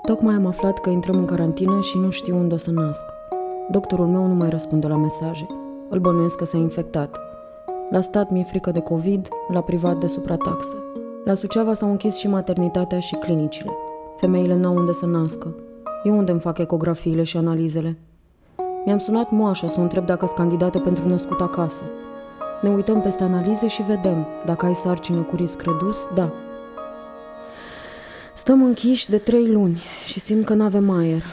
Tocmai am aflat că intrăm în carantină și nu știu unde o să nasc. Doctorul meu nu mai răspunde la mesaje. Îl bănuiesc că s-a infectat. La stat mi-e frică de COVID, la privat de suprataxă. La Suceava s-au închis și maternitatea și clinicile. Femeile n-au unde să nască. Eu unde îmi fac ecografiile și analizele? Mi-am sunat moașa să o întreb dacă sunt candidată pentru născut acasă. Ne uităm peste analize și vedem. Dacă ai sarcină cu risc redus, da. Stăm închiși de 3 luni și simt că n-avem aer.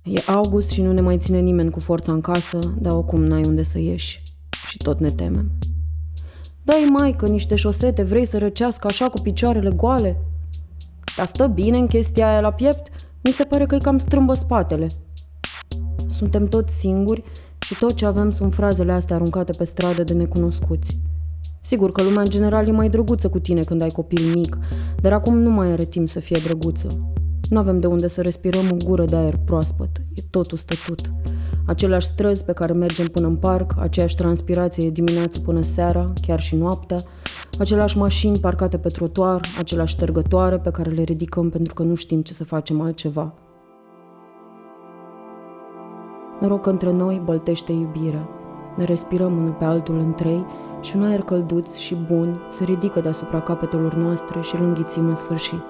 E august și nu ne mai ține nimeni cu forța în casă, dar oricum n-ai unde să ieși. Și tot ne temem. Dai, maică, niște șosete, vrei să răcească așa cu picioarele goale? Dar stă bine în chestia aia la piept? Mi se pare că-i cam strâmbă spatele. Suntem toți singuri și tot ce avem sunt frazele astea aruncate pe stradă de necunoscuți. Sigur că lumea în general e mai drăguță cu tine când ai copil mic, dar acum nu mai are timp să fie drăguță. Nu avem de unde să respirăm o gură de aer proaspăt, e totul stătut. Aceleași străzi pe care mergem până în parc, aceeași transpirație dimineață până seara, chiar și noaptea, aceleași mașini parcate pe trotuar, aceleași ștergătoare pe care le ridicăm pentru că nu știm ce să facem altceva. Noroc că între noi băltește iubirea. Ne respirăm unul pe altul în 3 și un aer călduț și bun se ridică deasupra capetelor noastre și îl înghițim în sfârșit.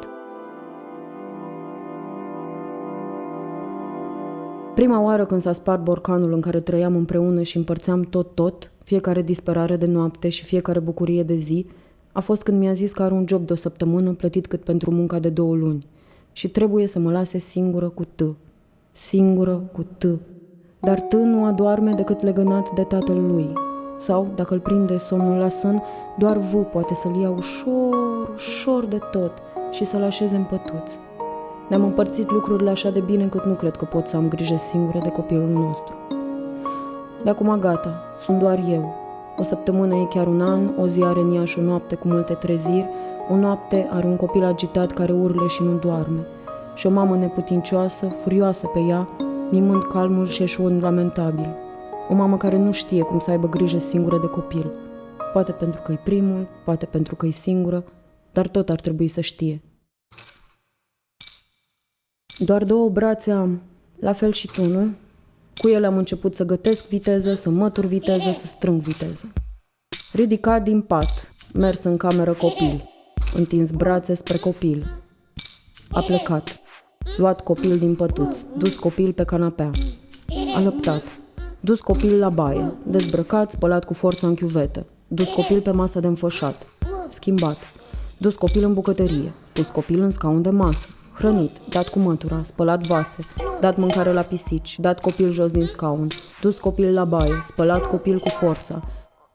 Prima oară când s-a spart borcanul în care trăiam împreună și împărțeam tot, fiecare disperare de noapte și fiecare bucurie de zi, a fost când mi-a zis că are un job de o săptămână plătit cât pentru munca de 2 luni și trebuie să mă lase singură cu T. Singură cu T. Dar T nu adoarme decât legănat de tatăl lui. Sau, dacă îl prinde somnul la sân, doar V poate să-l ia ușor de tot și să-l așeze în pătuț. Ne-am împărțit lucrurile așa de bine încât nu cred că pot să am grijă singură de copilul nostru. De acum gata, sunt doar eu. O săptămână e chiar un an, o zi are în Iași o noapte cu multe treziri, o noapte are un copil agitat care urlă și nu doarme. Și o mamă neputincioasă, furioasă pe ea, mimând calmul și eșuând lamentabil. O mamă care nu știe cum să aibă grijă singură de copil. Poate pentru că e primul, poate pentru că e singură, dar tot ar trebui să știe. Doar 2 brațe am, la fel și tu, nu? Cu ele am început să gătesc viteză, să mătur viteză, să strâng viteză. Ridicat din pat, mers în cameră copil, întins brațe spre copil. A plecat, luat copil din pătuț, dus copil pe canapea. A lăptat, dus copil la baie, dezbrăcat, spălat cu forță în chiuvetă, dus copil pe masa de înfășat, schimbat, dus copil în bucătărie, pus copil în scaun de masă, hrănit, dat cu mătura, spălat vase, dat mâncare la pisici, dat copil jos din scaun, dus copil la baie, spălat copil cu forța,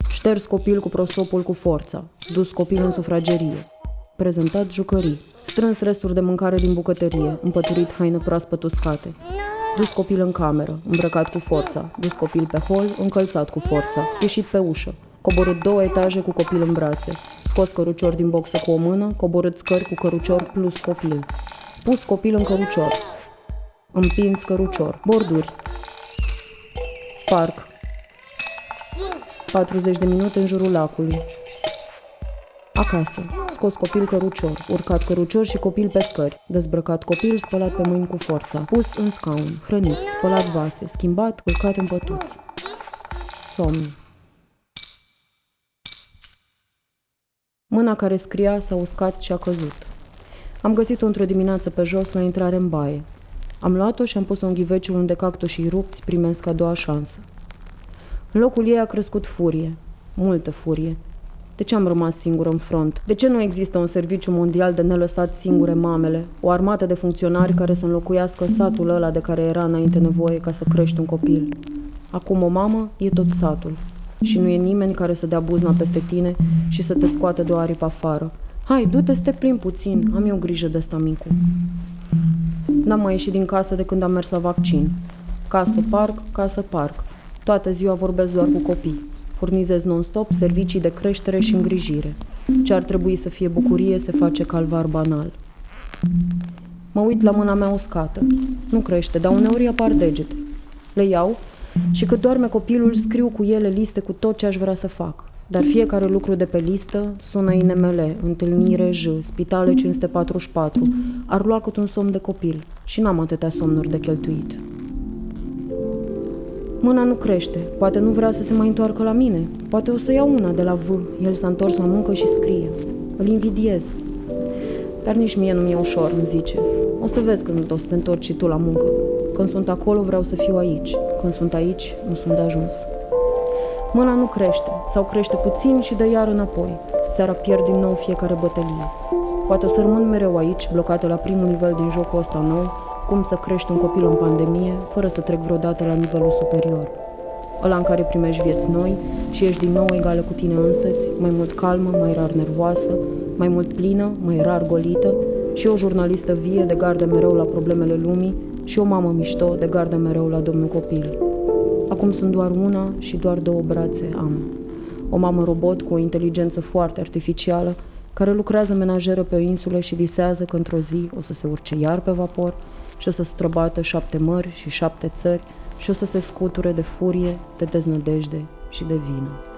șters copil cu prosopul cu forța, dus copil în sufragerie, prezentat jucării, strâns resturi de mâncare din bucătărie, împăturit haine proaspăt uscate, dus copil în cameră, îmbrăcat cu forța, dus copil pe hol, încălțat cu forța, ieșit pe ușă, coborât 2 etaje cu copil în brațe, scos cărucior din boxă cu o mână, coborât scări cu cărucior plus copil, pus copil în cărucior, împins cărucior, borduri, parc, 40 de minute în jurul lacului, acasă, scos copil cărucior, urcat cărucior și copil pe scări, dezbrăcat copil, spălat pe mâini cu forța, pus în scaun, hrănit, spălat vase, schimbat, urcat în pătuț. Somn. Mâna care scria s-a uscat și a căzut. Am găsit-o într-o dimineață pe jos la intrare în baie. Am luat-o și am pus-o în ghiveciul unde cactușii rupți primesc a doua șansă. În locul ei a crescut furie, multă furie. De ce am rămas singură în front? De ce nu există un serviciu mondial de nelăsat singure mamele? O armată de funcționari care să înlocuiască satul ăla de care era înainte nevoie ca să crești un copil. Acum o mamă e tot satul. Și nu e nimeni care să dea buzna peste tine și să te scoată de o aripă afară. Hai, du-te să te plimbi puțin, am eu grijă de ăsta micu. N-am mai ieșit din casă de când am mers la vaccin. Casă, parc. Toată ziua vorbesc doar cu copii. Furnizez non-stop servicii de creștere și îngrijire. Ce ar trebui să fie bucurie se face calvar banal. Mă uit la mâna mea uscată. Nu crește, dar uneori apar degete. Le iau și cât doarme copilul scriu cu ele liste cu tot ce aș vrea să fac. dar fiecare lucru de pe listă sună INML, întâlnire J, spitale 544, ar lua cât un somn de copil și n-am atâtea somnuri de cheltuit. Mâna nu crește, poate nu vrea să se mai întoarcă la mine, poate o să iau una de la V, el s-a întors la muncă și scrie. Îl invidiez. Dar nici mie nu mi-e ușor, îmi zice. O să vezi când o să te întorci și tu la muncă. Când sunt acolo, vreau să fiu aici. Când sunt aici, nu sunt de ajuns. Mâna nu crește, sau crește puțin și dă iar înapoi. Seara pierd din nou fiecare bătălie. Poate o să rămân mereu aici, blocată la primul nivel din jocul ăsta nou, cum să crești un copil în pandemie, fără să trec vreodată la nivelul superior. Ăla în care primești vieți noi și ești din nou egală cu tine însăți, mai mult calmă, mai rar nervoasă, mai mult plină, mai rar golită, și o jurnalistă vie de gardă mereu la problemele lumii și o mamă mișto de gardă mereu la domnul copil. Acum sunt doar una și doar două brațe am. O mamă robot cu o inteligență foarte artificială, care lucrează menajeră pe o insulă și visează că într-o zi o să se urce iar pe vapor și o să străbată 7 mări și 7 țări și o să se scuture de furie, de deznădejde și de vină.